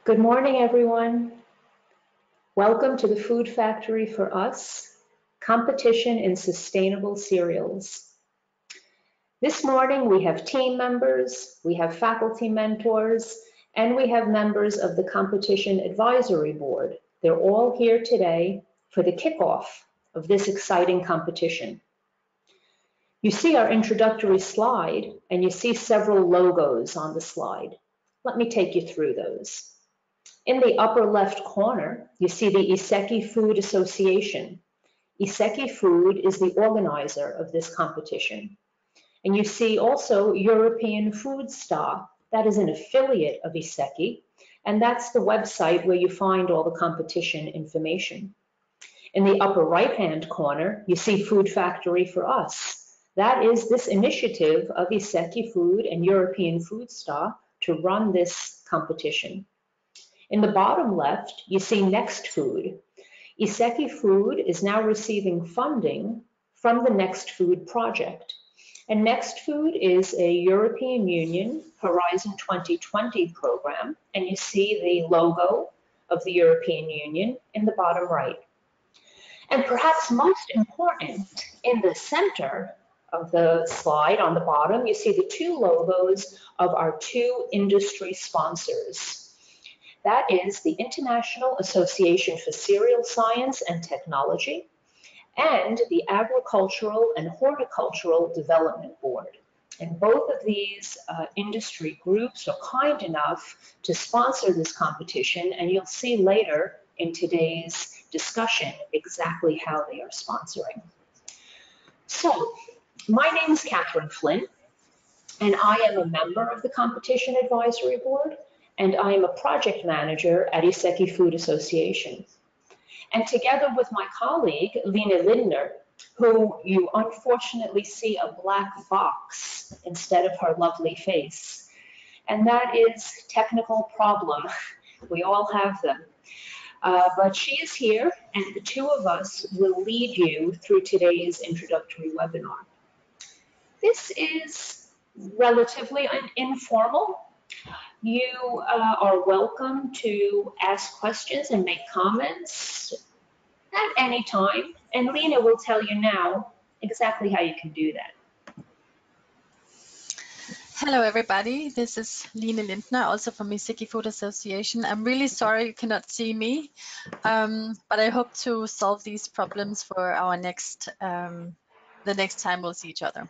Good morning, everyone. Welcome to the Food Factory for Us, Competition in Sustainable Cereals. This morning we have team members, we have faculty mentors, and we have members of the Competition Advisory Board. They're all here today for the kickoff of this exciting competition. You see our introductory slide, and you see several logos on the slide. Let me take you through those. In the upper left corner, you see the ISEKI-Food Association. ISEKI-Food is the organizer of this competition. And you see also European Food Star. That is an affiliate of ISEKI, and that's the website where you find all the competition information. In the upper right-hand corner, you see FoodFactory for Us. That is this initiative of ISEKI-Food and European Food Star to run this competition. In the bottom left, you see Next Food. ISEKI-Food is now receiving funding from the Next Food project. And Next Food is a European Union Horizon 2020 program, and you see the logo of the European Union in the bottom right. And perhaps most important, in the center of the slide on the bottom, you see the two logos of our two industry sponsors. That is the International Association for Cereal Science and Technology and the Agricultural and Horticultural Development Board. And both of these industry groups are kind enough to sponsor this competition, and you'll see later in today's discussion exactly how they are sponsoring. So, my name is Catherine Flynn, and I am a member of the Competition Advisory Board, and I am a project manager at ISEKI-Food Association. And together with my colleague, Lena Lindner, who you unfortunately see a black box instead of her lovely face. And that is technical problem. We all have them. But she is here, and the two of us will lead you through today's introductory webinar. This is relatively informal. You are welcome to ask questions and make comments at any time, and Lena will tell you now exactly how you can do that. Hello everybody, this is Lena Lindner, also from ISEKI-Food Association. I'm really sorry you cannot see me, but I hope to solve these problems for our next, the next time we'll see each other.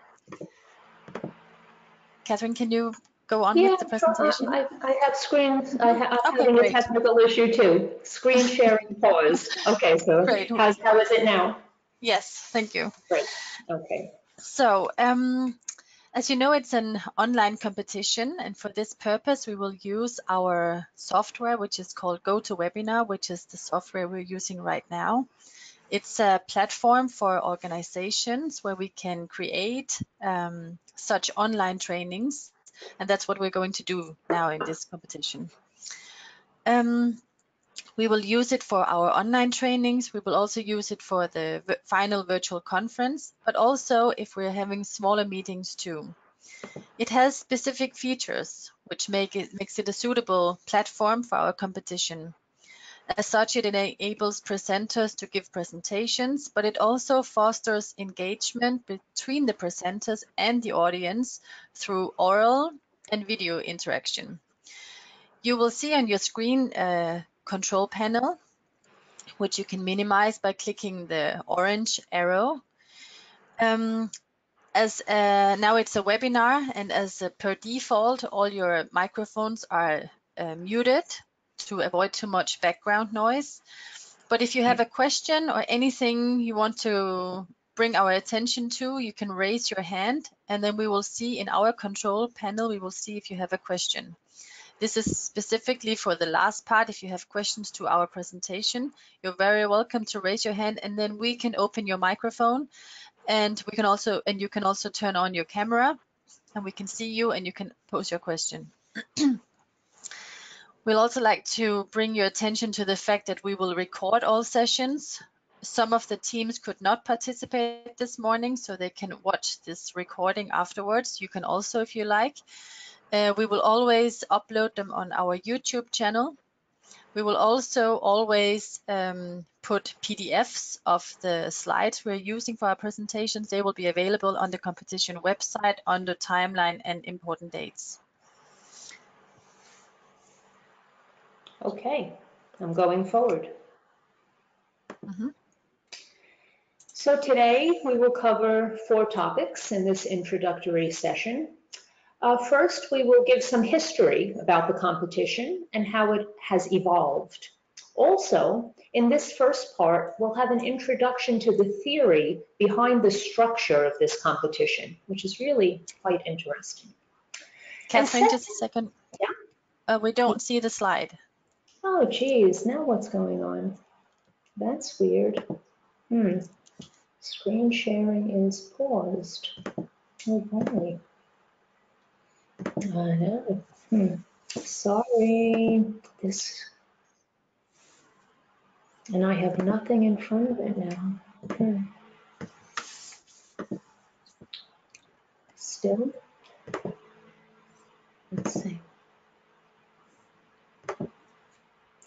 Catherine, can you go on with the presentation? I have screens. I'm having a technical issue too. Screen sharing paused. Okay, so great. How is it now? Yes, thank you. Great. Okay. So, as you know, it's an online competition, and for this purpose, we will use our software, which is called GoToWebinar, which is the software we're using right now. It's a platform for organizations where we can create such online trainings, and that's what we're going to do now in this competition. We will use it for our online trainings. We will also use it for the final virtual conference, but also if we're having smaller meetings too. It has specific features which makes it a suitable platform for our competition. As such, it enables presenters to give presentations, but it also fosters engagement between the presenters and the audience through oral and video interaction. You will see on your screen a control panel, which you can minimize by clicking the orange arrow. Now it's a webinar, and as per default, all your microphones are muted to avoid too much background noise. But if you have a question or anything you want to bring our attention to, you can raise your hand, and then we will see in our control panel, we will see if you have a question. This is specifically for the last part. If you have questions to our presentation, you're very welcome to raise your hand, and then we can open your microphone, and you can also turn on your camera, and we can see you, and you can pose your question. We'll also like to bring your attention to the fact that we will record all sessions. Some of the teams could not participate this morning, so they can watch this recording afterwards. You can also, if you like. We will always upload them on our YouTube channel. We will also always put PDFs of the slides we're using for our presentations. They will be available on the competition website under timeline and important dates. Okay, I'm going forward. So today we will cover 4 topics in this introductory session. First, we will give some history about the competition and how it has evolved. Also, in this first part, we'll have an introduction to the theory behind the structure of this competition, which is really quite interesting. Catherine, just a second. Yeah. We don't see the slide. Oh, geez, now what's going on? That's weird. Screen sharing is paused. Oh, boy. I know. Sorry. And I have nothing in front of it now. Still? Let's see.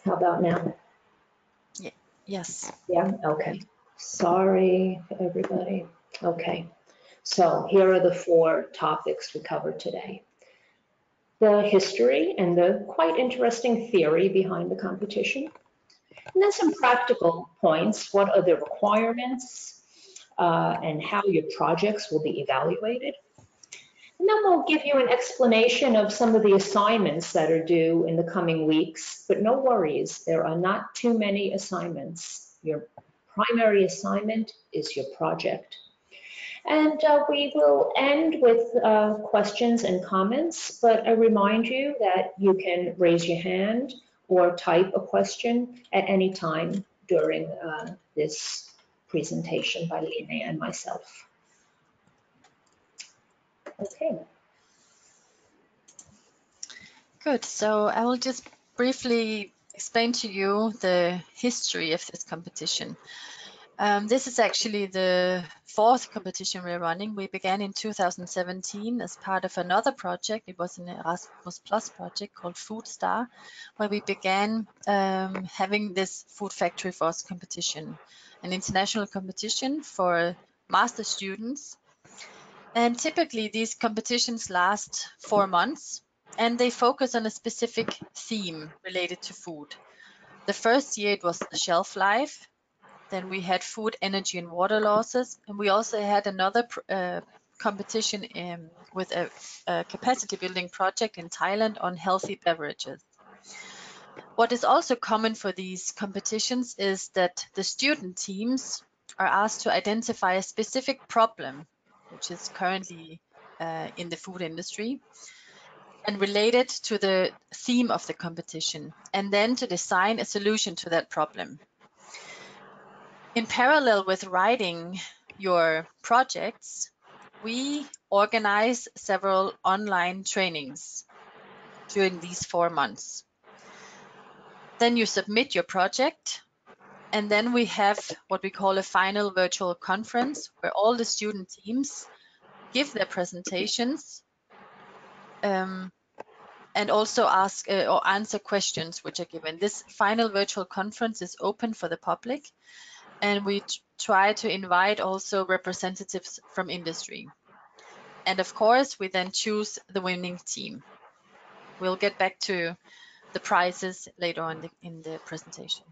How about now? Yeah. Yes. Yeah, okay. Sorry, everybody. Okay, so here are the 4 topics we covered today. The history and the quite interesting theory behind the competition. And then some practical points. What are the requirements and how your projects will be evaluated? And then we'll give you an explanation of some of the assignments that are due in the coming weeks, but no worries, there are not too many assignments. Your primary assignment is your project. And we will end with questions and comments, but I remind you that you can raise your hand or type a question at any time during this presentation by Lina and myself. Okay. Good. So I will just briefly explain to you the history of this competition. This is actually the 4th competition we're running. We began in 2017 as part of another project. It was an Erasmus Plus project called Food Star, where we began having this FoodFactory for Us competition, an international competition for master students. And typically these competitions last 4 months, and they focus on a specific theme related to food. The first year it was shelf life. Then we had food, energy, and water losses. And we also had another competition with a capacity building project in Thailand on healthy beverages. What is also common for these competitions is that the student teams are asked to identify a specific problem, which is currently in the food industry, and related to the theme of the competition, and then to design a solution to that problem. In parallel with writing your projects, we organize several online trainings during these 4 months. Then you submit your project, and then we have what we call a final virtual conference where all the student teams give their presentations and also ask or answer questions which are given. This final virtual conference is open for the public, and we try to invite also representatives from industry. And of course, we then choose the winning team. We'll get back to the prizes later on in the presentation.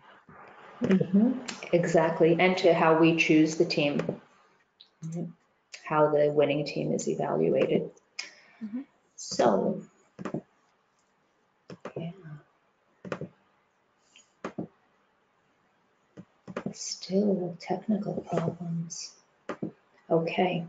Exactly, and to how we choose the team, how the winning team is evaluated. So, yeah. Still technical problems. Okay.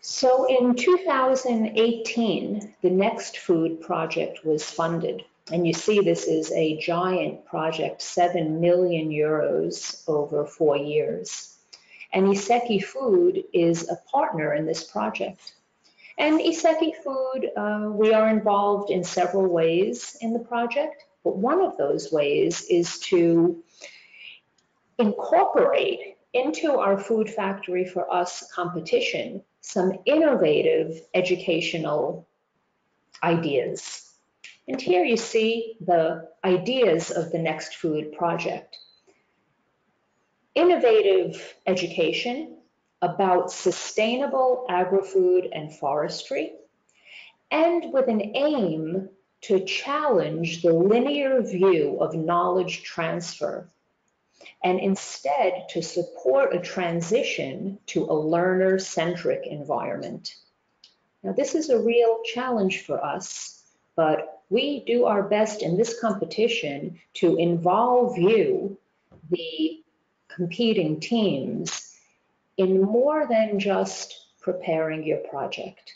So in 2018, the Next Food project was funded. And you see this is a giant project, 7 million euros over 4 years. And ISEKI-Food is a partner in this project. And ISEKI-Food, we are involved in several ways in the project, but one of those ways is to incorporate into our FoodFactory for Us competition some innovative educational ideas. And here you see the ideas of the Next Food project. Innovative education about sustainable agri-food and forestry, and with an aim to challenge the linear view of knowledge transfer, and instead to support a transition to a learner-centric environment. Now, this is a real challenge for us, but we do our best in this competition to involve you, the competing teams, in more than just preparing your project,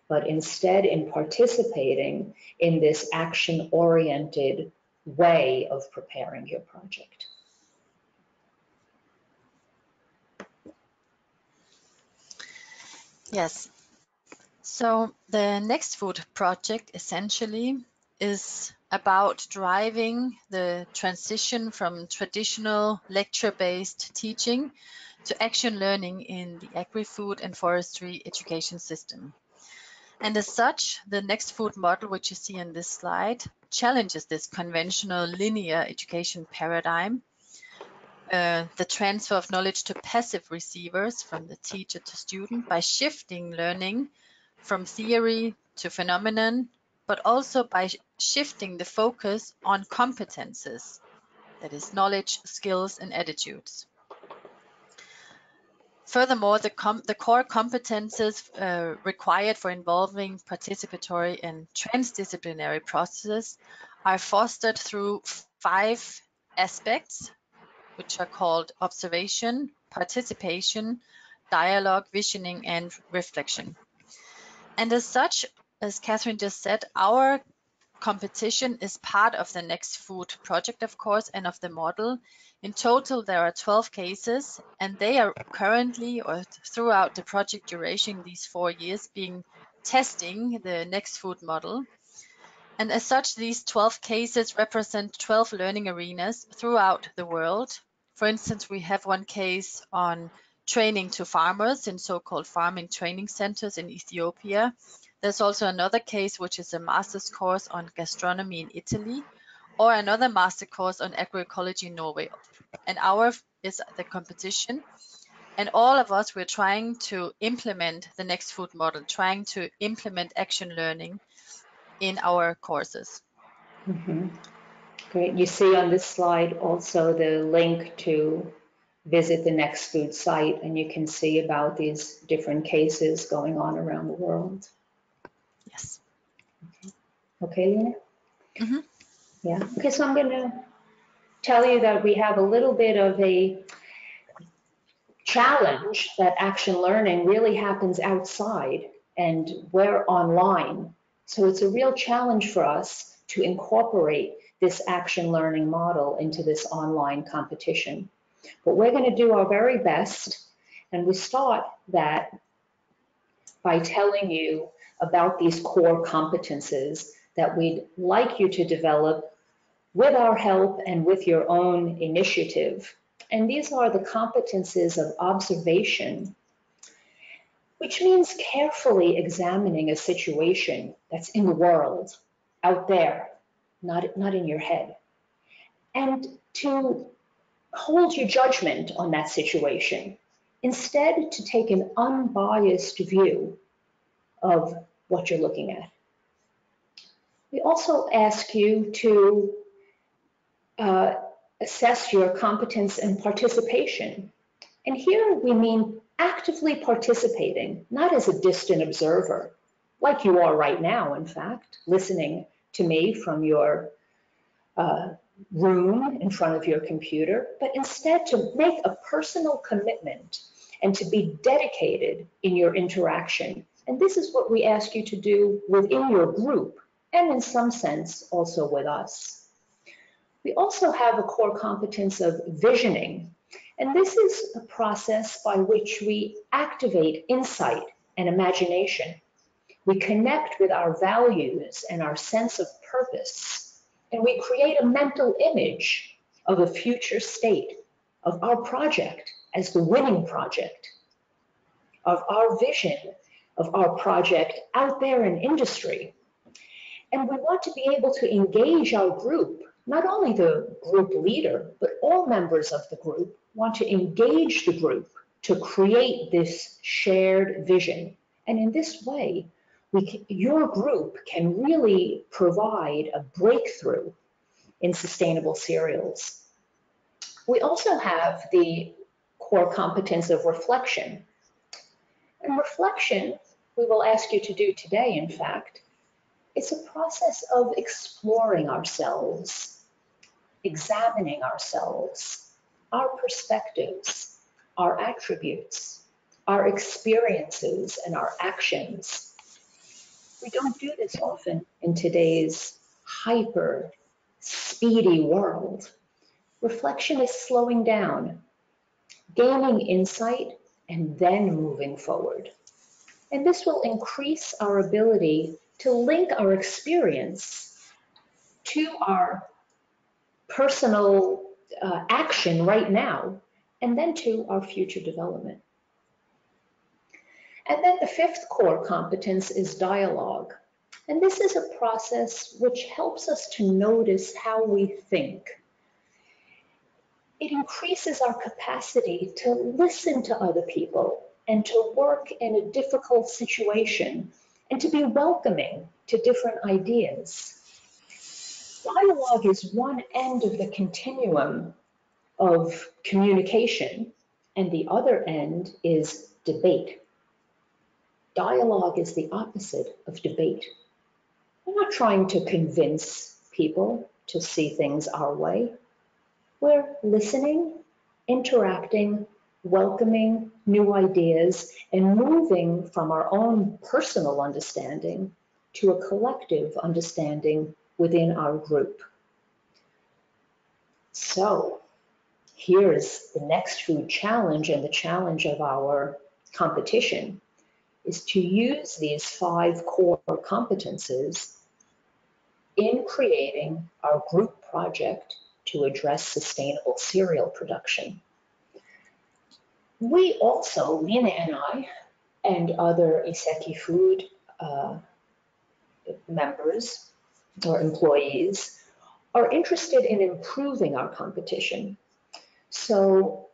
but instead in participating in this action-oriented way of preparing your project. Yes. So the Next Food project essentially is about driving the transition from traditional lecture-based teaching to action learning in the agri-food and forestry education system. And as such, the Next Food model, which you see in this slide, challenges this conventional linear education paradigm, the transfer of knowledge to passive receivers from the teacher to student by shifting learning from theory to phenomenon, but also by shifting the focus on competences, that is knowledge, skills, and attitudes. Furthermore, the core competences required for involving participatory and transdisciplinary processes are fostered through 5 aspects, which are called observation, participation, dialogue, visioning, and reflection. And as such, as Catherine just said, our competition is part of the Next Food project, of course, and of the model. In total, there are 12 cases, and they are currently, or throughout the project duration, these 4 years, being testing the Next Food model. And as such, these 12 cases represent 12 learning arenas throughout the world. For instance, we have one case on training to farmers in so-called farming training centers in Ethiopia. There's also another case, which is a master's course on gastronomy in Italy, or another master course on agroecology in Norway. And ours is the competition. And all of us, we're trying to implement the Next Food model, trying to implement action learning in our courses. Mm-hmm. Great. You see on this slide also the link to visit the Next Food site, and you can see about these different cases going on around the world. Yes. Okay, Lena? Mm-hmm. Yeah. Okay, so I'm going to tell you that we have a little bit of a challenge that action learning really happens outside and we're online. So it's a real challenge for us to incorporate this action learning model into this online competition. But we're going to do our very best, and we start that by telling you about these core competences that we'd like you to develop with our help and with your own initiative. And these are the competences of observation, which means carefully examining a situation that's in the world, out there, not in your head, and to hold your judgment on that situation. Instead, to take an unbiased view of what you're looking at. We also ask you to assess your competence and participation. And here we mean actively participating, not as a distant observer, like you are right now, in fact, listening to me from your room in front of your computer, but instead to make a personal commitment and to be dedicated in your interaction. And this is what we ask you to do within your group, and in some sense also with us. We also have a core competence of visioning, and this is a process by which we activate insight and imagination. We connect with our values and our sense of purpose, and we create a mental image of a future state, of our project as the winning project, of our vision of our project out there in industry. And we want to be able to engage our group, not only the group leader, but all members of the group want to engage the group to create this shared vision. And in this way, your group can really provide a breakthrough in sustainable cereals. We also have the core competence of reflection. And reflection, we will ask you to do today, in fact, it's a process of exploring ourselves, examining ourselves, our perspectives, our attributes, our experiences, and our actions. We don't do this often in today's hyper, speedy world. Reflection is slowing down, gaining insight, and then moving forward. And this will increase our ability to link our experience to our personal action right now, and then to our future development. And then the fifth core competence is dialogue. And this is a process which helps us to notice how we think. It increases our capacity to listen to other people and to work in a difficult situation and to be welcoming to different ideas. Dialogue is one end of the continuum of communication, and the other end is debate. Dialogue is the opposite of debate. We're not trying to convince people to see things our way. We're listening, interacting, welcoming new ideas, and moving from our own personal understanding to a collective understanding within our group. So here's the next food challenge, and the challenge of our competition is to use these 5 core competences in creating our group project to address sustainable cereal production. We also, Lena and I, and other ISEKI-Food members or employees are interested in improving our competition. So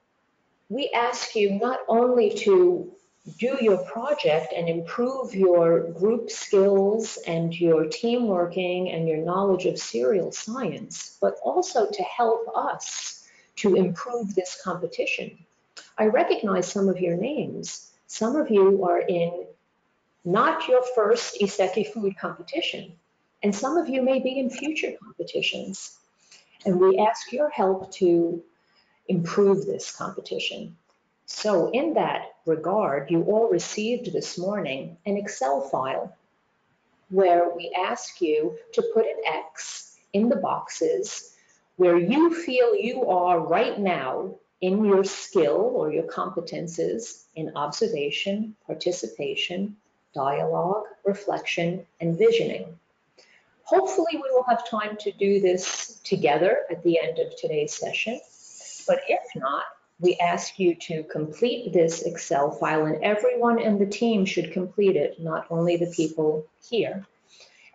we ask you not only to do your project and improve your group skills and your team working and your knowledge of cereal science, but also to help us to improve this competition. I recognize some of your names. Some of you are in not your first ISEKI-Food competition, and some of you may be in future competitions. And we ask your help to improve this competition. So in that regard, you all received this morning an Excel file where we ask you to put an X in the boxes where you feel you are right now in your skill or your competences in observation, participation, dialogue, reflection, and visioning. Hopefully we will have time to do this together at the end of today's session, but if not, we ask you to complete this Excel file, and everyone in the team should complete it, not only the people here,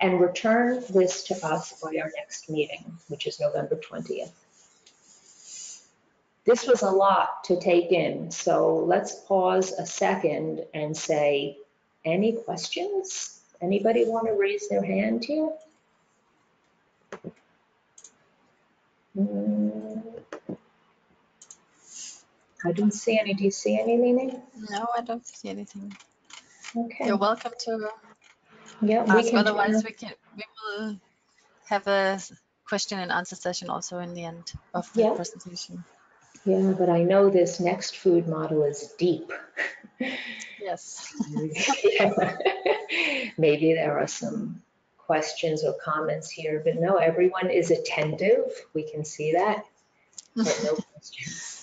and return this to us by our next meeting, which is November 20th. This was a lot to take in, so let's pause a second and say, any questions? Anybody want to raise their hand here? I don't see any. Do you see any, Lene? No, I don't see anything. Okay. You're welcome to ask. Otherwise, we will have a question and answer session also in the end of the presentation. Yeah, but I know this next food model is deep. Yes. Maybe there are some questions or comments here, but no, everyone is attentive. We can see that, but no questions.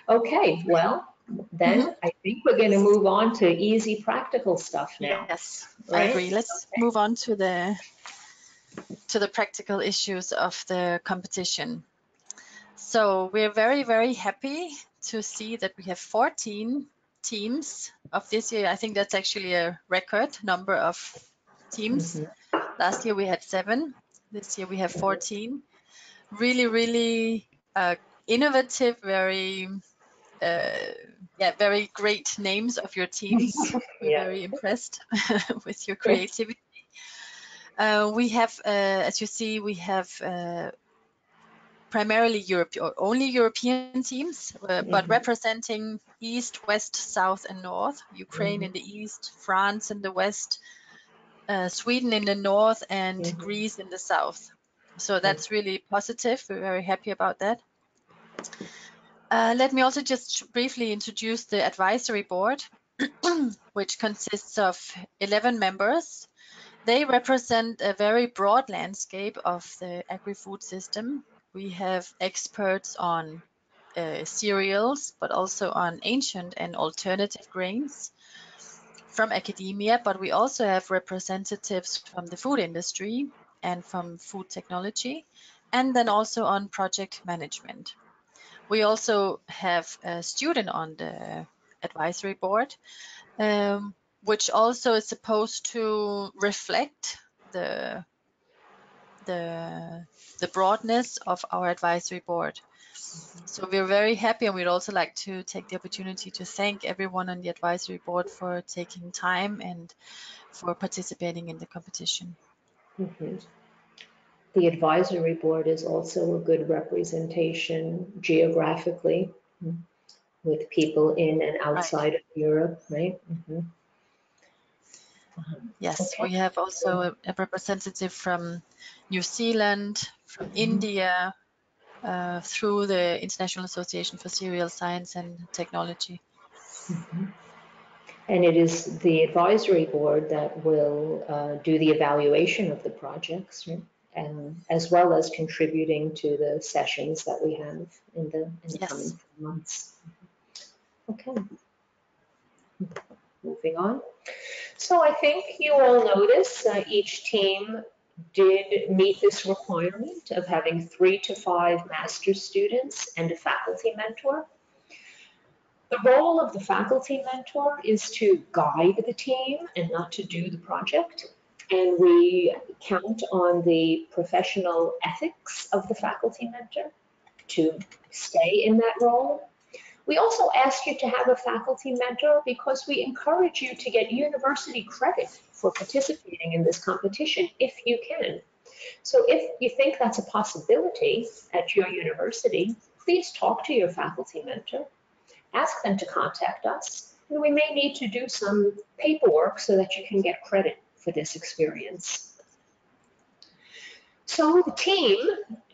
Okay, well, then I think we're going to move on to easy practical stuff now. Yes, right? I agree. Let's move on to the practical issues of the competition. So we're very, very happy to see that we have 14 teams of this year. I think that's actually a record number of teams Last year we had 7. This year we have 14. Really innovative, very very great names of your teams. We're Yeah. very impressed with your creativity. We have, as you see, we have primarily Europe or only European teams, but representing East, West, South, and North. Ukraine in the East, France in the West, Sweden in the North, and Greece in the South. So that's really positive. We're very happy about that. Let me also just briefly introduce the advisory board, which consists of 11 members. They represent a very broad landscape of the agri-food system. We have experts on cereals, but also on ancient and alternative grains from academia, but we also have representatives from the food industry and from food technology, and then also on project management. We also have a student on the advisory board, which also is supposed to reflect the broadness of our advisory board. So we're very happy, and we'd also like to take the opportunity to thank everyone on the advisory board for taking time and for participating in the competition. The advisory board is also a good representation geographically with people in and outside of Europe, right? Yes, Okay. we have also a representative from New Zealand, from India, through the International Association for Cereal Science and Technology. And it is the advisory board that will do the evaluation of the projects, right? And as well as contributing to the sessions that we have in the coming months. Okay. Moving on. So I think you all notice each team did meet this requirement of having 3 to 5 master's students and a faculty mentor. The role of the faculty mentor is to guide the team and not to do the project. And we count on the professional ethics of the faculty mentor to stay in that role. We also ask you to have a faculty mentor because we encourage you to get university credit for participating in this competition if you can. So if you think that's a possibility at your university, please talk to your faculty mentor. Ask them to contact us, and we may need to do some paperwork so that you can get credit for this experience. So the team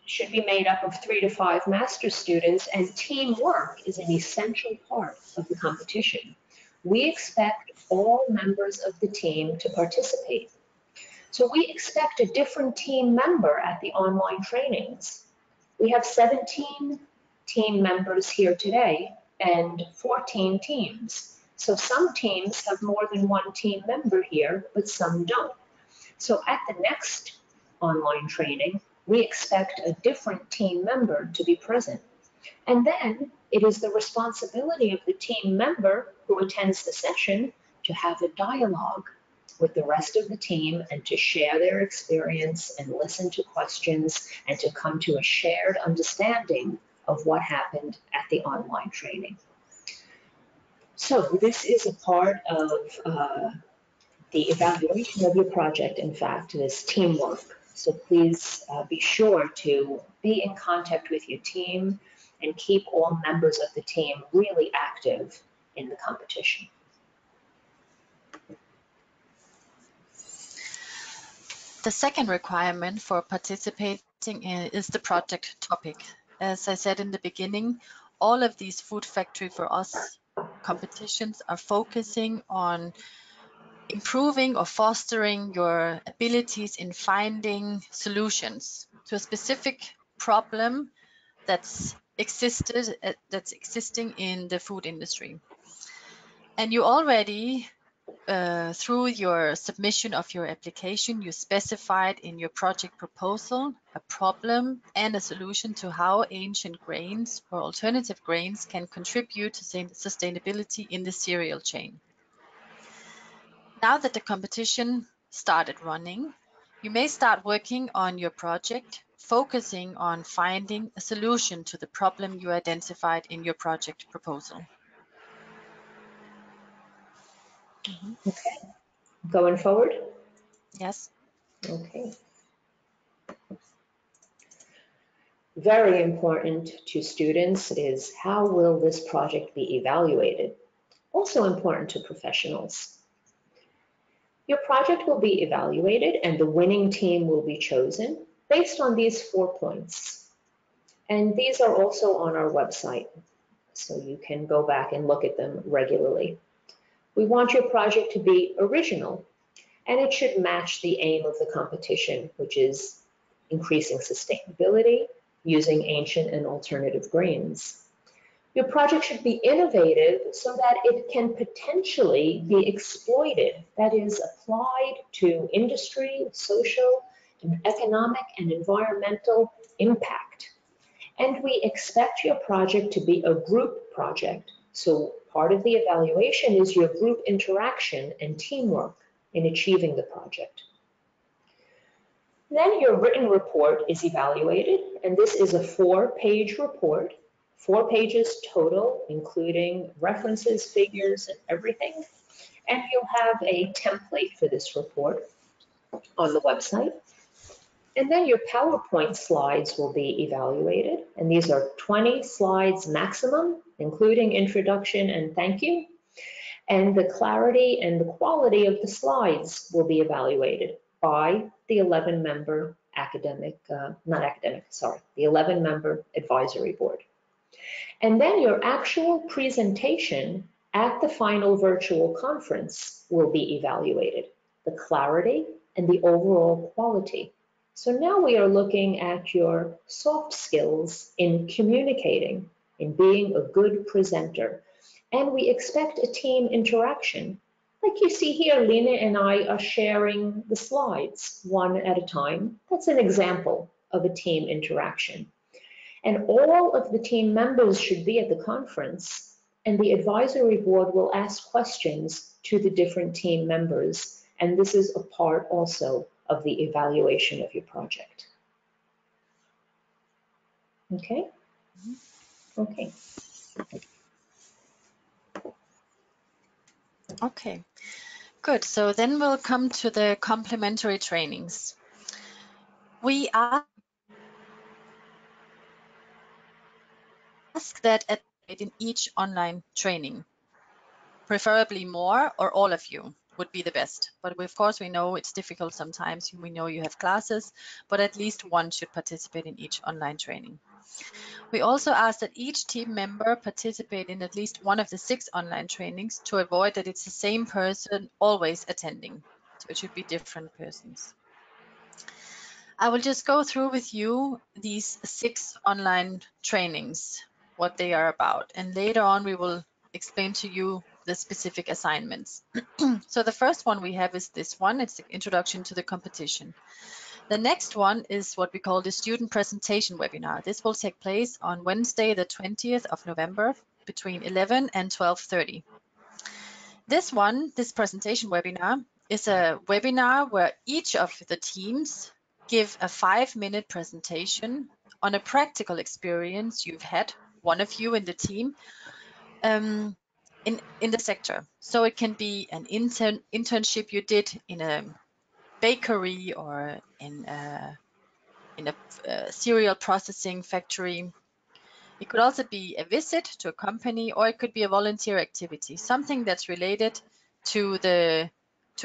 should be made up of 3 to 5 master's students, and teamwork is an essential part of the competition. We expect all members of the team to participate. So we expect a different team member at the online trainings. We have 17 team members here today and 14 teams. So some teams have more than one team member here, but some don't. So at the next online training, we expect a different team member to be present. And then it is the responsibility of the team member who attends the session to have a dialogue with the rest of the team and to share their experience and listen to questions and to come to a shared understanding of what happened at the online training. So this is a part of the evaluation of your project, in fact, is teamwork. So please be sure to be in contact with your team and keep all members of the team really active in the competition. The second requirement for participating is the project topic. As I said in the beginning, all of these FoodFactory for Us competitions are focusing on improving or fostering your abilities in finding solutions to a specific problem that's existing in the food industry. And you already, through your submission of your application, you specified in your project proposal a problem and a solution to how ancient grains or alternative grains can contribute to sustainability in the cereal chain. Now that the competition started running, You may start working on your project, focusing on finding a solution to the problem you identified in your project proposal. Okay, going forward? Yes. Okay. Very important to students is how will this project be evaluated? Also important to professionals. Your project will be evaluated and the winning team will be chosen based on these 4 points. And these are also on our website, so you can go back and look at them regularly. We want your project to be original, and it should match the aim of the competition, which is increasing sustainability using ancient and alternative grains. Your project should be innovative so that it can potentially be exploited, that is, applied to industry, social, and economic and environmental impact. And we expect your project to be a group project. So part of the evaluation is your group interaction and teamwork in achieving the project. Then your written report is evaluated, and this is a 4-page report, 4 pages total, including references, figures, and everything. And you'll have a template for this report on the website. And then your PowerPoint slides will be evaluated, and these are 20 slides maximum, including introduction and thank you. And the clarity and the quality of the slides will be evaluated by the 11-member the 11-member advisory board. And then your actual presentation at the final virtual conference will be evaluated, the clarity and the overall quality. So now we are looking at your soft skills in communicating, in being a good presenter. And we expect a team interaction. Like you see here, Lena and I are sharing the slides one at a time. That's an example of a team interaction. And all of the team members should be at the conference, and the advisory board will ask questions to the different team members. And this is a part also of the evaluation of your project. Okay? Okay. Okay, good. So then we'll come to the complementary trainings. We ask that in each online training, preferably more or all of you would be the best. But of course, we know it's difficult sometimes. We know you have classes, but at least one should participate in each online training. We also ask that each team member participate in at least one of the 6 online trainings to avoid that it's the same person always attending. So it should be different persons. I will just go through with you these 6 online trainings, what they are about, and later on we will explain to you the specific assignments. So the first one we have is this one. It's the introduction to the competition. The next one is what we call the student presentation webinar. This will take place on Wednesday, the 20th of November between 11 and 12:30. This presentation webinar, is a webinar where each of the teams give a 5-minute presentation on a practical experience you've had, one of you in the team, in the sector. So it can be an internship you did in a bakery or in a cereal processing factory. It could also be a visit to a company, or it could be a volunteer activity, something that's related to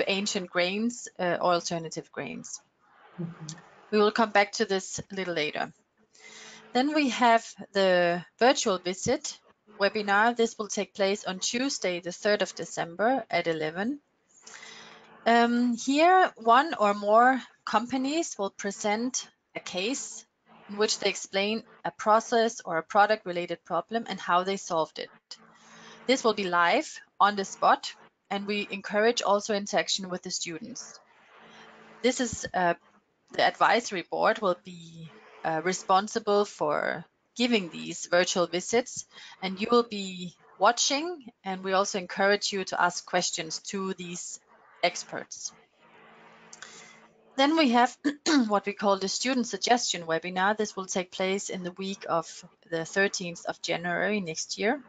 ancient grains or alternative grains. We will come back to this a little later. Then we have the virtual visit webinar. This will take place on Tuesday, the 3rd of December at 11. Here, one or more companies will present a case in which they explain a process or a product-related problem and how they solved it. This will be live on the spot, and we encourage also interaction with the students. This is the advisory board will be responsible for giving these virtual visits, and you will be watching, and we also encourage you to ask questions to these experts. Then we have what we call the student suggestion webinar. This will take place in the week of the 13th of January next year.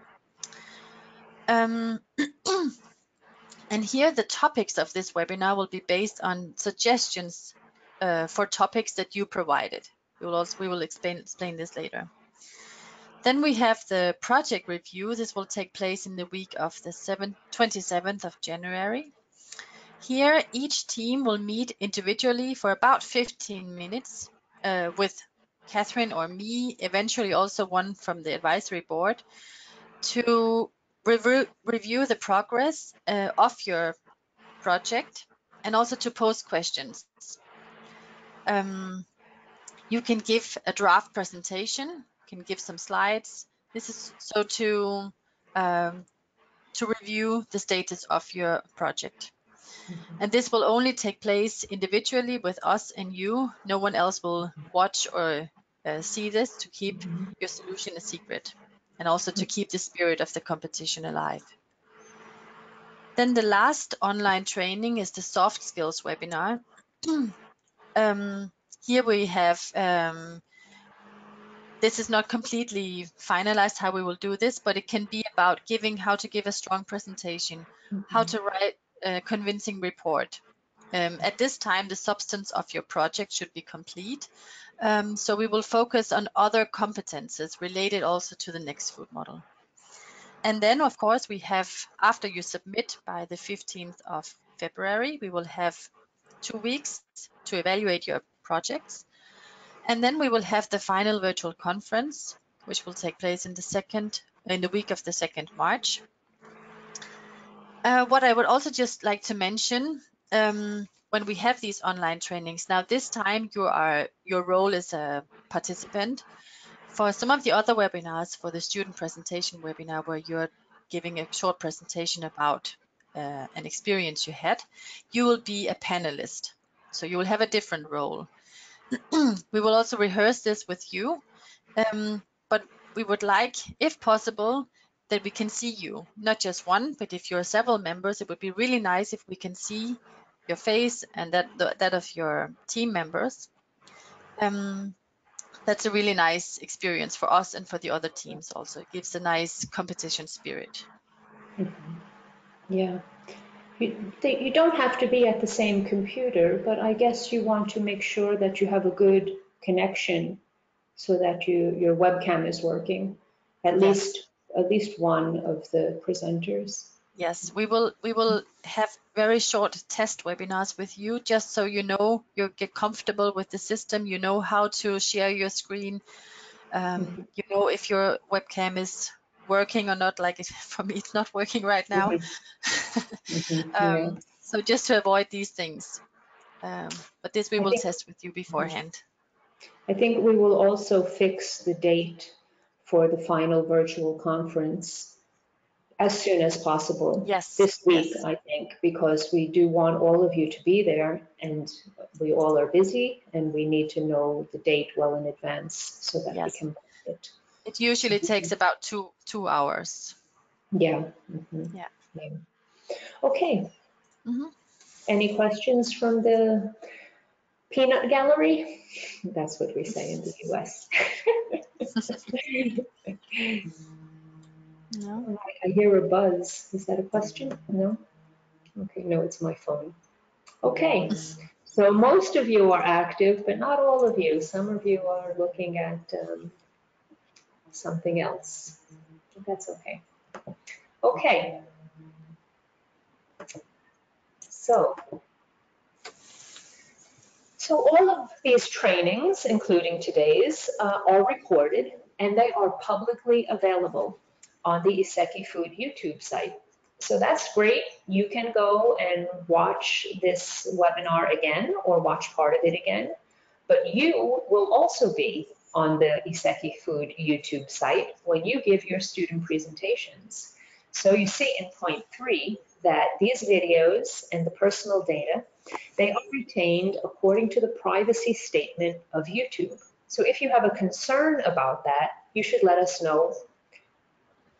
And here the topics of this webinar will be based on suggestions for topics that you provided. We will explain this later. Then we have the project review. This will take place in the week of the 27th of January. Here, each team will meet individually for about 15 minutes with Catherine or me, eventually also one from the advisory board, to review the progress of your project and also to pose questions. You can give a draft presentation, can give some slides. This is so to review the status of your project. And this will only take place individually with us and you. No one else will watch or see this, to keep your solution a secret and also to keep the spirit of the competition alive. Then the last online training is the soft skills webinar. Here we have, this is not completely finalized how we will do this, but it can be about how to give a strong presentation, how to write a convincing report. At this time, the substance of your project should be complete. So we will focus on other competences related also to the next food model. And then, of course, we have, after you submit by the 15th of February, we will have 2 weeks to evaluate your projects. And then we will have the final virtual conference, which will take place in the week of the 2nd March. What I would also just like to mention, when we have these online trainings, now this time your role is a participant. For some of the other webinars, for the student presentation webinar, where you're giving a short presentation about an experience you had, you will be a panelist. So you will have a different role. We will also rehearse this with you, but we would like, if possible, that we can see you, not just one, but if you're several members, it would be really nice if we can see your face and that of your team members. That's a really nice experience for us and for the other teams also. It gives a nice competition spirit. Yeah. You don't have to be at the same computer, but I guess you want to make sure that you have a good connection so that your webcam is working, at least one of the presenters. Yes, we will have very short test webinars with you, just so you get comfortable with the system, you know how to share your screen, you know if your webcam is working or not. Like for me, it's not working right now. Yeah. So just to avoid these things, but this we will test with you beforehand. I think we will also fix the date for the final virtual conference as soon as possible. Yes. This week, I think, because we do want all of you to be there, and we all are busy, and we need to know the date well in advance so that we can book it. It usually takes about two hours. Yeah. Yeah. Okay. Any questions from the peanut gallery? That's what we say in the US. No. I hear a buzz. Is that a question? No? Okay, no, it's my phone. Okay, so most of you are active, but not all of you. Some of you are looking at something else. That's okay. Okay. So all of these trainings, including today's, are recorded and they are publicly available on the ISEKI-Food YouTube site. So that's great. You can go and watch this webinar again or watch part of it again, but you will also be on the ISEKI-Food YouTube site when you give your student presentations. So you see in point 3 that these videos and the personal data, they are retained according to the privacy statement of YouTube. So if you have a concern about that, you should let us know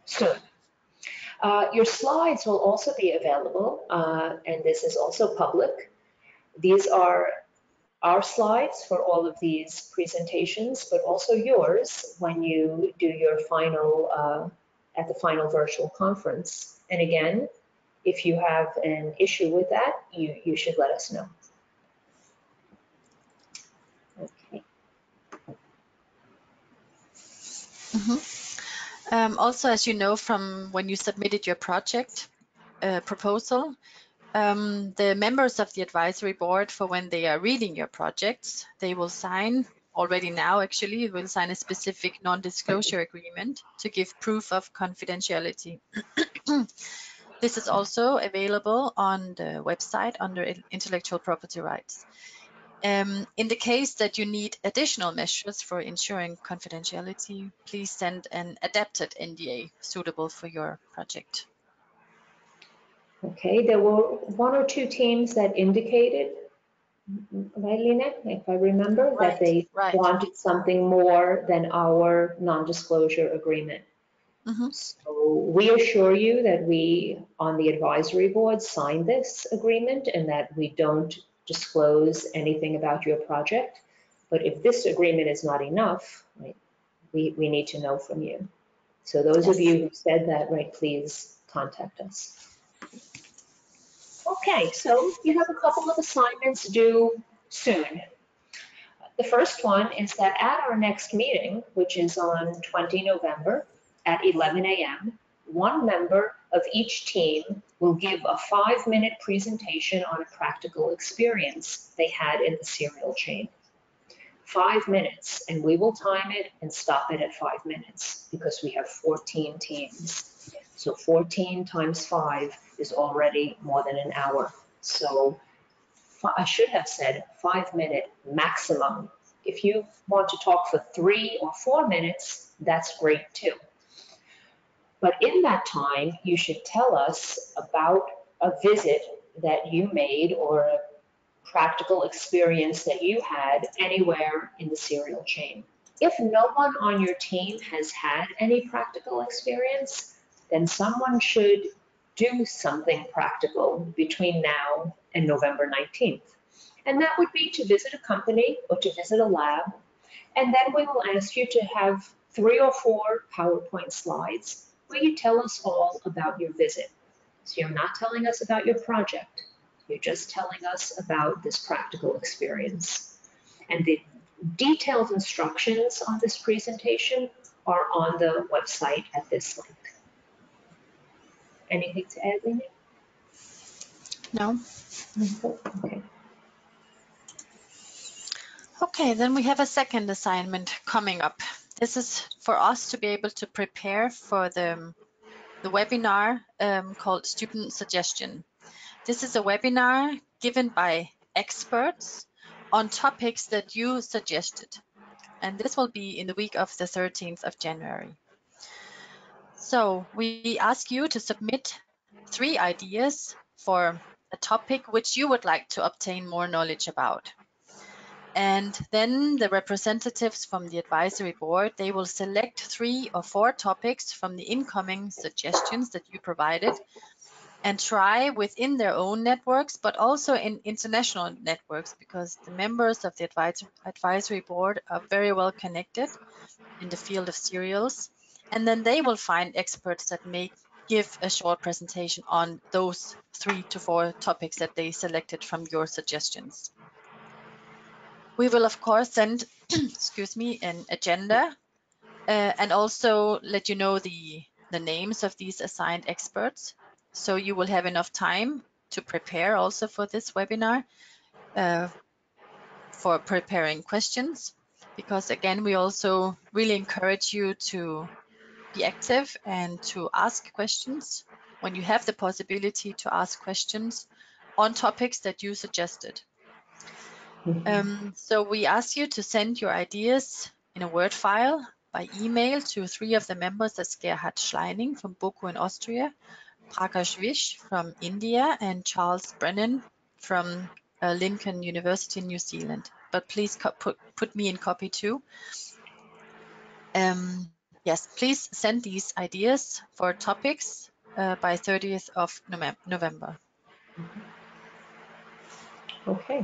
soon. Your slides will also be available, and this is also public. These are our slides for all of these presentations, but also yours when you do your final, at the final virtual conference. And again, if you have an issue with that, you should let us know. Okay. Also, as you know from when you submitted your project proposal, the members of the advisory board, for when they are reading your projects, they will sign, already now actually, will sign a specific non-disclosure agreement to give proof of confidentiality. This is also available on the website under intellectual property rights. In the case that you need additional measures for ensuring confidentiality, please send an adapted NDA suitable for your project. Okay, there were one or two teams that indicated, right, Lina, if I remember, that they wanted something more than our non-disclosure agreement. So we assure you that we, on the advisory board, signed this agreement and that we don't disclose anything about your project. But if this agreement is not enough, right, we need to know from you. So those of you who said that, right, please contact us. Okay, so you have a couple of assignments due soon. The first one is that at our next meeting, which is on 20 November at 11 a.m., one member of each team will give a 5-minute presentation on a practical experience they had in the cereal chain. 5 minutes, and we will time it and stop it at 5 minutes because we have 14 teams. So 14 times 5 is already more than an hour. So I should have said 5-minute maximum. If you want to talk for 3 or 4 minutes, that's great too. But in that time, you should tell us about a visit that you made or a practical experience that you had anywhere in the cereal chain. If no one on your team has had any practical experience, then someone should do something practical between now and November 19th. And that would be to visit a company or to visit a lab. And then we will ask you to have 3 or 4 PowerPoint slides where you tell us all about your visit. So you're not telling us about your project. You're just telling us about this practical experience. And the detailed instructions on this presentation are on the website at this link. Anything to add, Lina? No. Okay. Okay, then we have a second assignment coming up. This is for us to be able to prepare for the webinar called Student Suggestion. This is a webinar given by experts on topics that you suggested. And this will be in the week of the 13th of January. So we ask you to submit 3 ideas for a topic which you would like to obtain more knowledge about. And then the representatives from the advisory board, they will select 3 or 4 topics from the incoming suggestions that you provided and try within their own networks, but also in international networks, because the members of the advisory board are very well connected in the field of cereals. And then they will find experts that may give a short presentation on those 3 to 4 topics that they selected from your suggestions. We will, of course, send excuse me, an agenda and also let you know the names of these assigned experts. So you will have enough time to prepare also for this webinar for preparing questions, because again, we also really encourage you to be active and to ask questions when you have the possibility to ask questions on topics that you suggested. So we ask you to send your ideas in a Word file by email to 3 of the members. That's Gerhard Schleining from BOKU in Austria, Prakash Vish from India, and Charles Brennan from Lincoln University in New Zealand. But please put me in copy too. Yes, please send these ideas for topics by 30th of November. Okay.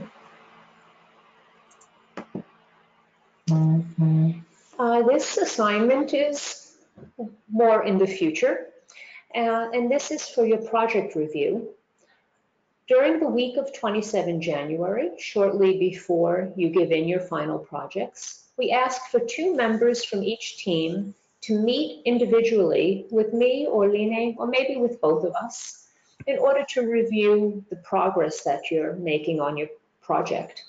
This assignment is more in the future, and this is for your project review. During the week of 27 January, shortly before you give in your final projects, we ask for 2 members from each team to meet individually with me or Line, or maybe with both of us, in order to review the progress that you're making on your project.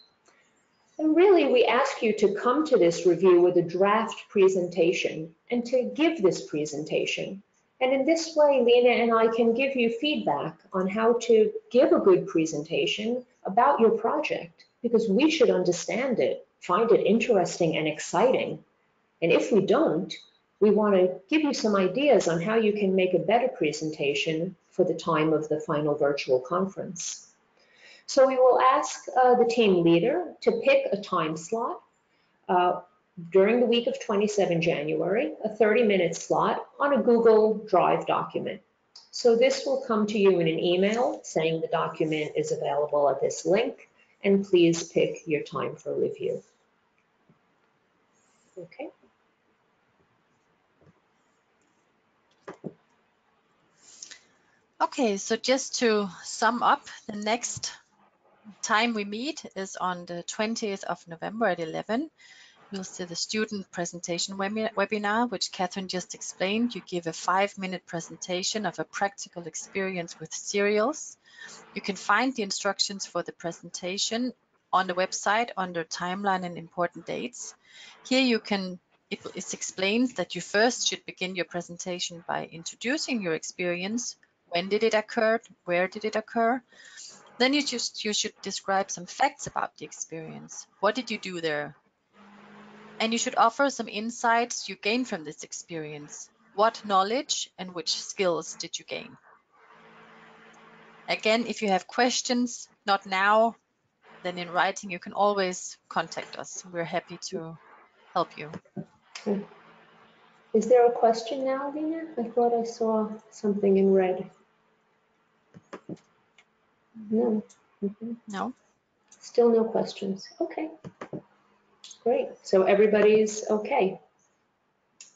And really, we ask you to come to this review with a draft presentation and to give this presentation. And in this way, Lena and I can give you feedback on how to give a good presentation about your project, because we should understand it, find it interesting and exciting. And if we don't, we want to give you some ideas on how you can make a better presentation for the time of the final virtual conference. So we will ask the team leader to pick a time slot during the week of 27 January, a 30-minute slot on a Google Drive document. So this will come to you in an email saying the document is available at this link, and please pick your time for review. Okay. Okay, so just to sum up, the next time we meet is on the 20th of November at 11. You'll see the student presentation webinar, which Catherine just explained. You give a 5-minute presentation of a practical experience with cereals. You can find the instructions for the presentation on the website under timeline and important dates. Here it explains that you first should begin your presentation by introducing your experience. When did it occur? Where did it occur? Then you should describe some facts about the experience. What did you do there? And you should offer some insights you gained from this experience. What knowledge and which skills did you gain? Again, if you have questions, not now, then in writing, you can always contact us. We're happy to help you. Is there a question now, Lena? I thought I saw something in red. No. No? Still no questions. Okay. Great. So everybody's okay.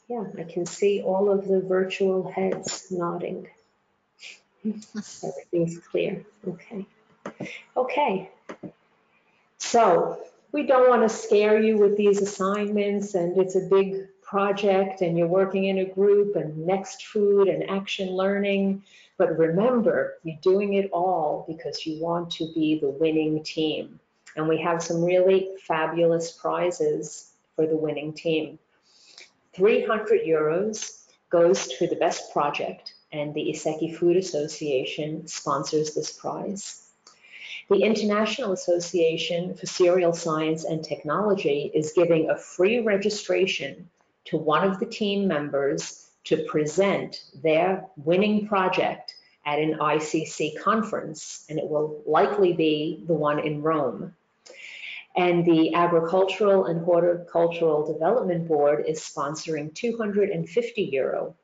Yeah, I can see all of the virtual heads nodding. Everything's clear. Okay. Okay. So we don't want to scare you with these assignments, and it's a big project and you're working in a group and next food and action learning. But remember, you're doing it all because you want to be the winning team. And we have some really fabulous prizes for the winning team. 300 euros goes to the best project, and the ISEKI-Food Association sponsors this prize. The International Association for Cereal Science and Technology is giving a free registration to one of the team members to present their winning project at an ICC conference, and it will likely be the one in Rome. And the Agricultural and Horticultural Development Board is sponsoring 250 euro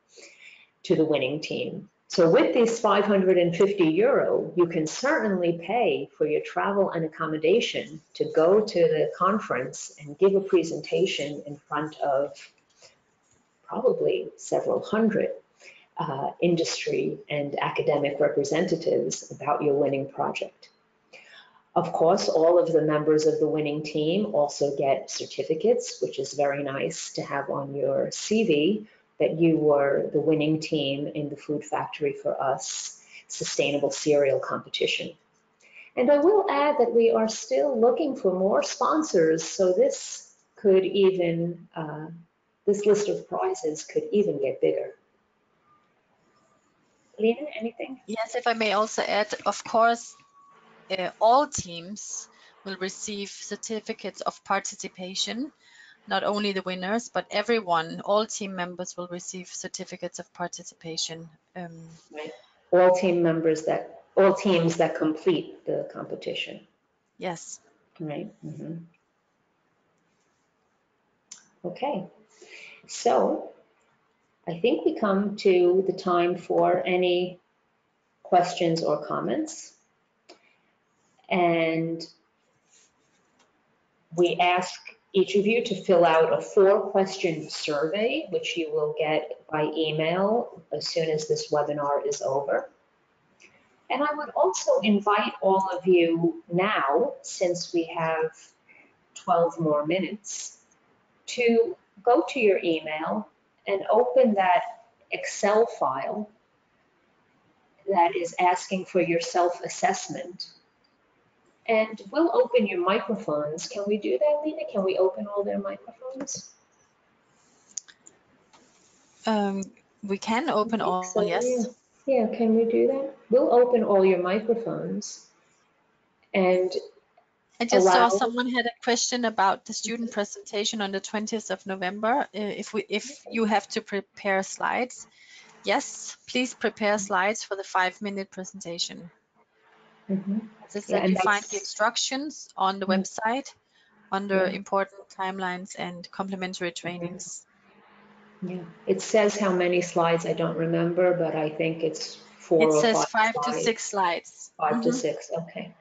to the winning team. So with these 550 euro, you can certainly pay for your travel and accommodation to go to the conference and give a presentation in front of probably several hundred industry and academic representatives about your winning project. Of course, all of the members of the winning team also get certificates, which is very nice to have on your CV, that you were the winning team in the FoodFactory for Us Sustainable Cereal Competition. And I will add that we are still looking for more sponsors, so this could even, this list of prizes could even get bigger. Lena, anything? Yes, if I may also add, of course, all teams will receive certificates of participation. Not only the winners, but everyone, all team members will receive certificates of participation. Right. All teams that complete the competition. Yes. Right. Okay. So I think we come to the time for any questions or comments. And we ask each of you to fill out a 4-question survey, which you will get by email as soon as this webinar is over. And I would also invite all of you now, since we have 12 more minutes, to go to your email and open that Excel file that is asking for your self-assessment. And we'll open your microphones. Can we do that, Lena? Can we open all their microphones? We can open all, So, yes. Yeah, can we do that? We'll open all your microphones and I just saw someone had a question about the student presentation on the 20th of November. If you have to prepare slides, yes, please prepare slides for the 5-minute presentation. As I said, you find the instructions on the website under important timelines and complementary trainings. Yeah, it says how many slides, I don't remember, but I think it's 4 or 5 slides. It says 5 to 6 slides. 5 to 6, okay.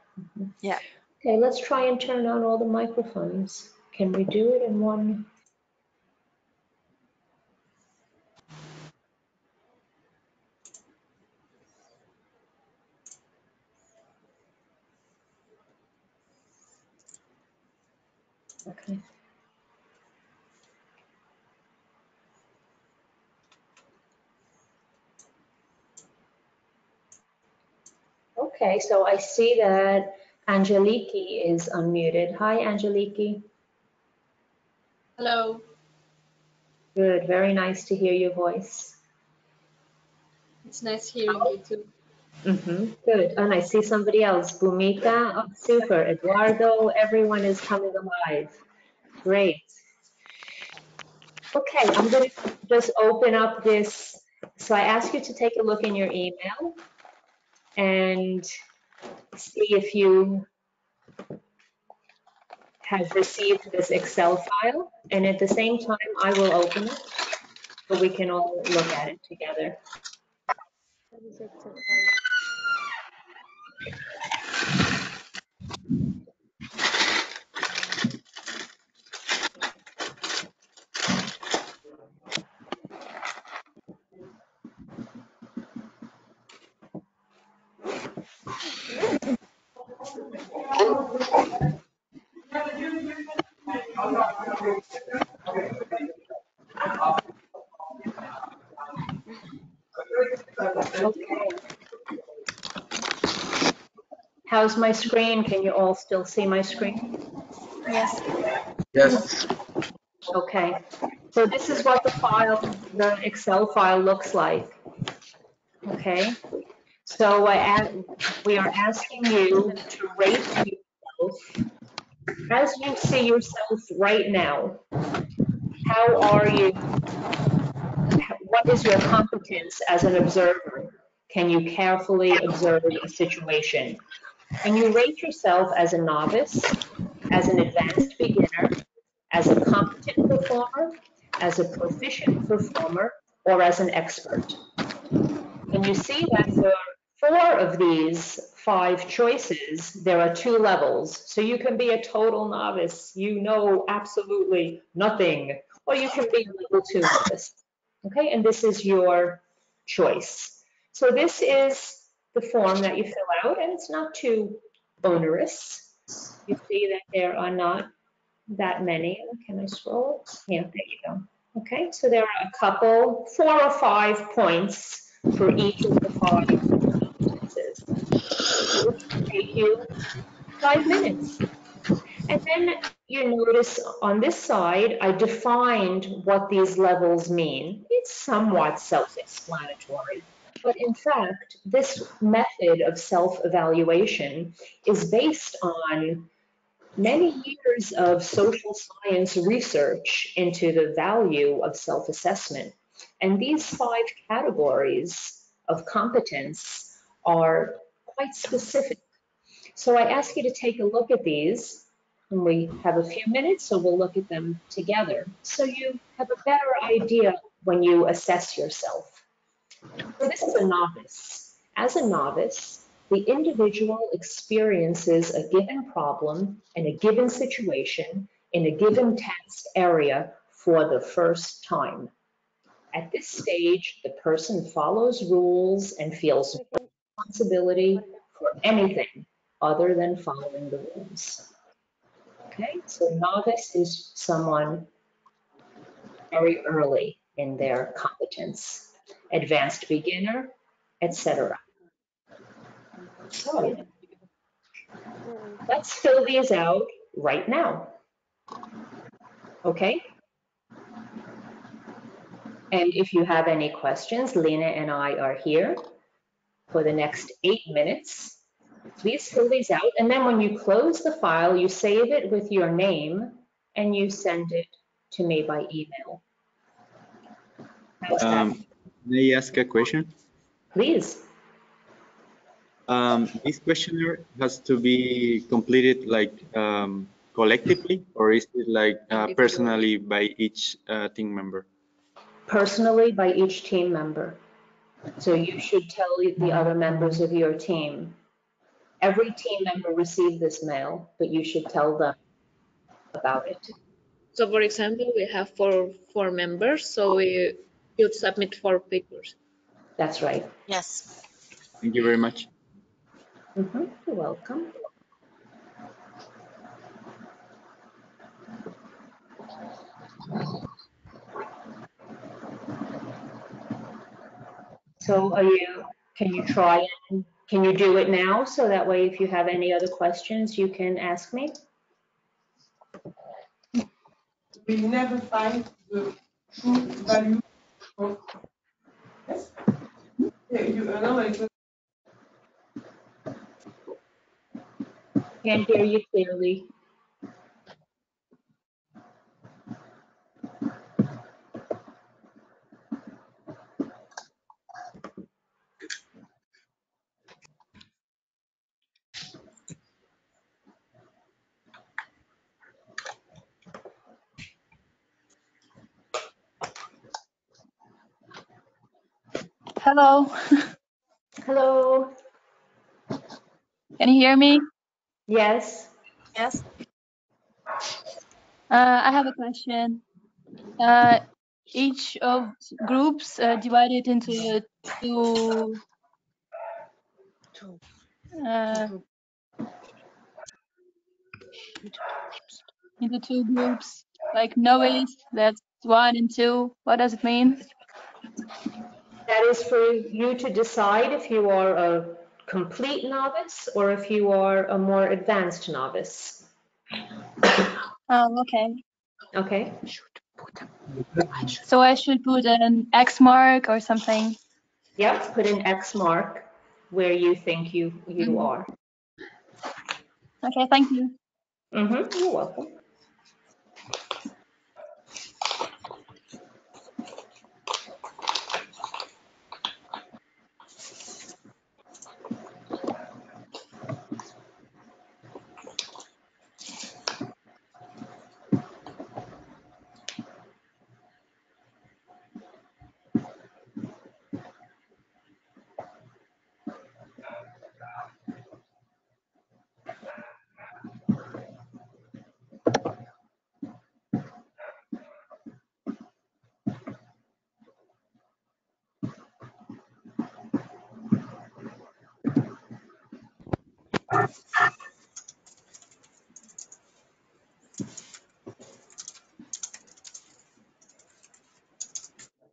Yeah. Okay, let's try and turn on all the microphones. Can we do it in one? Okay. Okay, so I see that Angeliki is unmuted. Hi, Angeliki. Hello. Good, very nice to hear your voice. It's nice hearing you too. Good, and I see somebody else, Bhumika. Oh, super, Eduardo, everyone is coming alive. Great. Okay, I'm going to just open up this. So I ask you to take a look in your email and see if you have received this Excel file. And at the same time, I will open it so we can all look at it together. Okay. How's my screen? Can you all still see my screen? Yes. Yes. Okay. So this is what the Excel file looks like. Okay. So we are asking you to rate yourself as you see yourself right now. How are you? What is your competence as an observer? Can you carefully observe a situation? And you rate yourself as a novice, as an advanced beginner, as a competent performer, as a proficient performer, or as an expert. And you see that for 4 of these 5 choices, there are 2 levels. So you can be a total novice, you know absolutely nothing, or you can be a level 2 novice. Okay, and this is your choice. So this is the form that you fill out, and it's not too onerous. You see that there are not that many. Can I scroll? Yeah, there you go. Okay, so there are a couple, 4 or 5 points for each of the 5 competences. It will take you 5 minutes. And then you notice on this side, I defined what these levels mean. It's somewhat self-explanatory. But in fact, this method of self-evaluation is based on many years of social science research into the value of self-assessment. And these 5 categories of competence are quite specific. So I ask you to take a look at these, and we have a few minutes, so we'll look at them together, so you have a better idea when you assess yourself. So this is a novice. As a novice, the individual experiences a given problem and a given situation in a given task area for the first time. At this stage, the person follows rules and feels no responsibility for anything other than following the rules. Okay, so novice is someone very early in their competence, advanced beginner, etc. So let's fill these out right now. Okay? And if you have any questions, Lena and I are here for the next 8 minutes. Please fill these out. And then when you close the file, you save it with your name and you send it to me by email. How's that? May I ask a question? Please. This questionnaire has to be completed like collectively, or is it like personally by each team member? Personally by each team member. So you should tell the other members of your team. Every team member received this mail, but you should tell them about it. So for example, we have four members, so we should submit 4 papers. That's right. Yes. Thank you very much. You're welcome. So can you try and can you do it now? So that way, if you have any other questions, you can ask me. We never find the true value of yes. Can't hear you clearly. Hello. Hello. Can you hear me? Yes. Yes. I have a question. Each of groups divided into two groups, like novice, that's 1 and 2. What does it mean? That is for you to decide if you are a complete novice or if you are a more advanced novice. Oh, okay. Okay. So I should put an X mark or something? Yep, put an X mark where you think you are. Okay, thank you. You're welcome.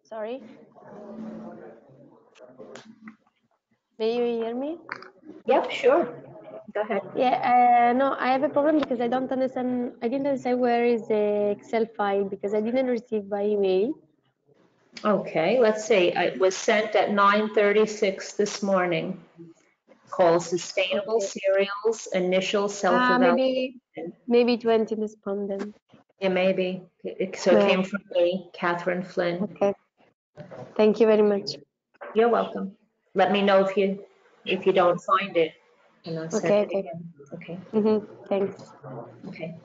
Sorry. May you hear me? Yep, sure. Go ahead. Yeah, no, I have a problem because I didn't understand where is the Excel file because I didn't receive by email. Okay, let's see. It was sent at 9:36 this morning. Called Sustainable Okay. Cereals Initial Self-Evaluation. Maybe it went in the spam then. Yeah, maybe. So it came from me, Catherine Flynn. Okay. Thank you very much. You're welcome. Let me know if you don't find it, and I'll send it again. Okay. Thanks. Okay.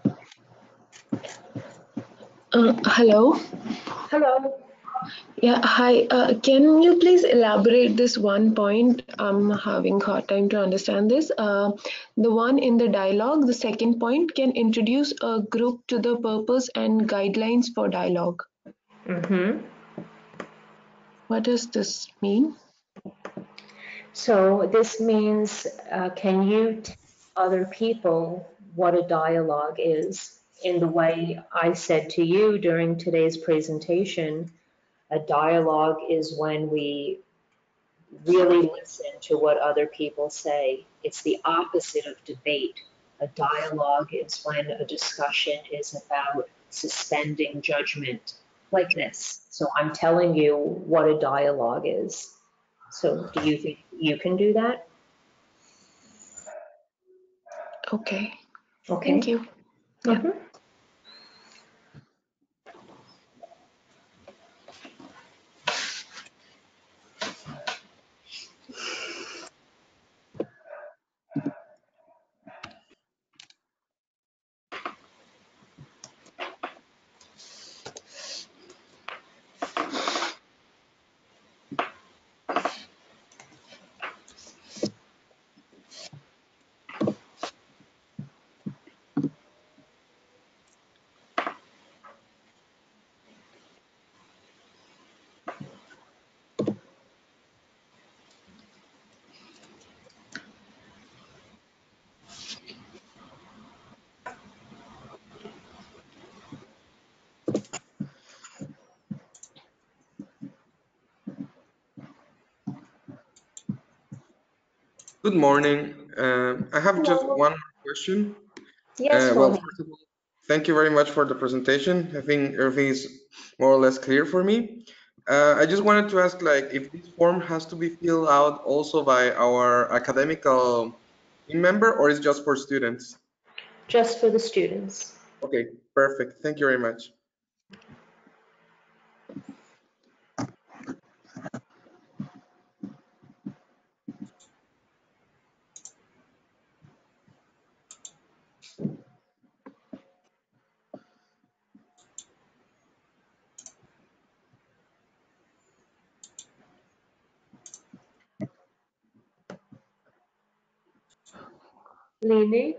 Hello. Hello. Yeah, hi. Can you please elaborate this one point? I'm having hard time to understand this. The one in the dialogue, the second point, can introduce a group to the purpose and guidelines for dialogue. Mm-hmm. What does this mean? So this means, can you tell other people what a dialogue is in the way I said to you during today's presentation? A dialogue is when we really listen to what other people say. It's the opposite of debate. A dialogue is when a discussion is about suspending judgment, like this. So I'm telling you what a dialogue is. So do you think you can do that? Okay, Okay. thank you. Yeah. Mhm. Good morning. I have just Hello. one question. Yes, Well, Jorge. first of all, thank you very much for the presentation. I think everything is more or less clear for me. I just wanted to ask, like, if this form has to be filled out also by our academical team member, or is just for students? Just for the students. Okay, perfect. Thank you very much. Lily?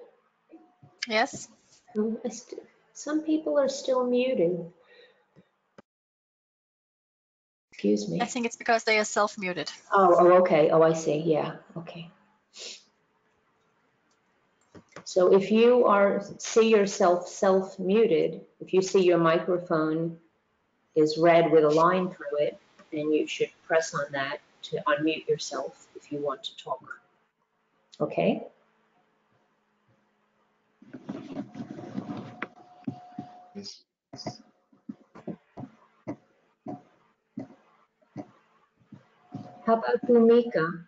Yes, Oh, some people are still muted. Excuse I me. think it's because they are self-muted. Okay. Oh, I see. Yeah, okay. So if you see yourself self-muted, if you see your microphone is red with a line through it, then you should press on that to unmute yourself if you want to talk. Okay? How about Bhumika?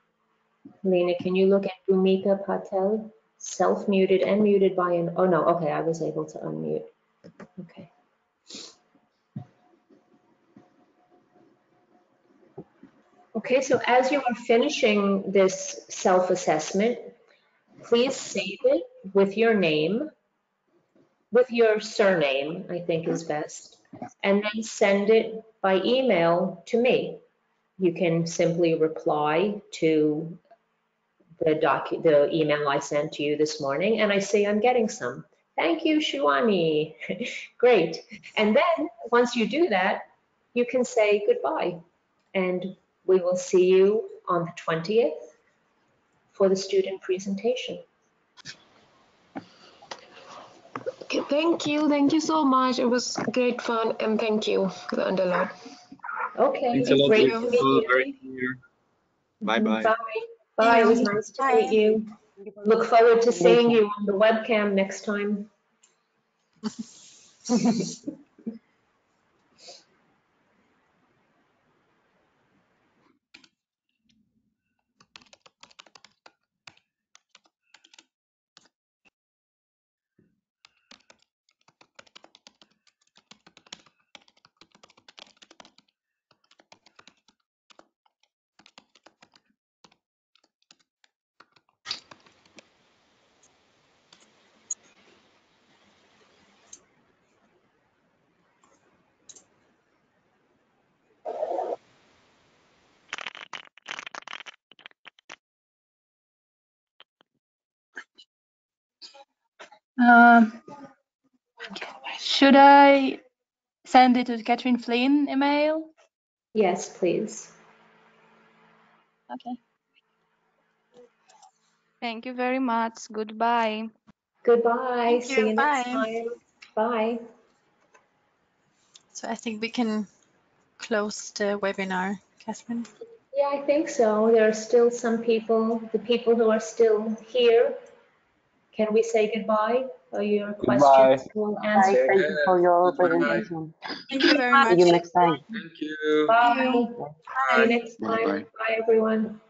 Lena, can you look at Bhumika Patel? Self-muted and muted by oh no, okay, I was able to unmute. Okay. Okay, so as you are finishing this self-assessment, please save it with your name, with your surname, I think is best, and then send it by email to me. You can simply reply to the email I sent to you this morning, and I say I'm getting some. Thank you, Shuani. Great. And then once you do that, you can say goodbye, and we will see you on the 20th for the student presentation. Okay, thank you. Thank you so much. It was great fun, and thank you. Learned a lot. Okay, Thanks a lot. great You. to meet All very you. clear. Bye-bye. Bye. See Bye. It was you. nice to meet Bye. you. Look forward to seeing you on the webcam next time. Should I send it to Catherine Flynn email? Yes, please. Okay. Thank you very much. Goodbye. Goodbye. Thank See you. you next Bye. time. Bye. So I think we can close the webinar, Catherine. Yeah, I think so. There are still some people, the people who are still here. Can we say goodbye? Are your questions all answered? Thank you for your Goodbye. presentation. Thank you very See much. you next time. Thank you. Thank you. Bye. See you Bye. next time. Bye, everyone.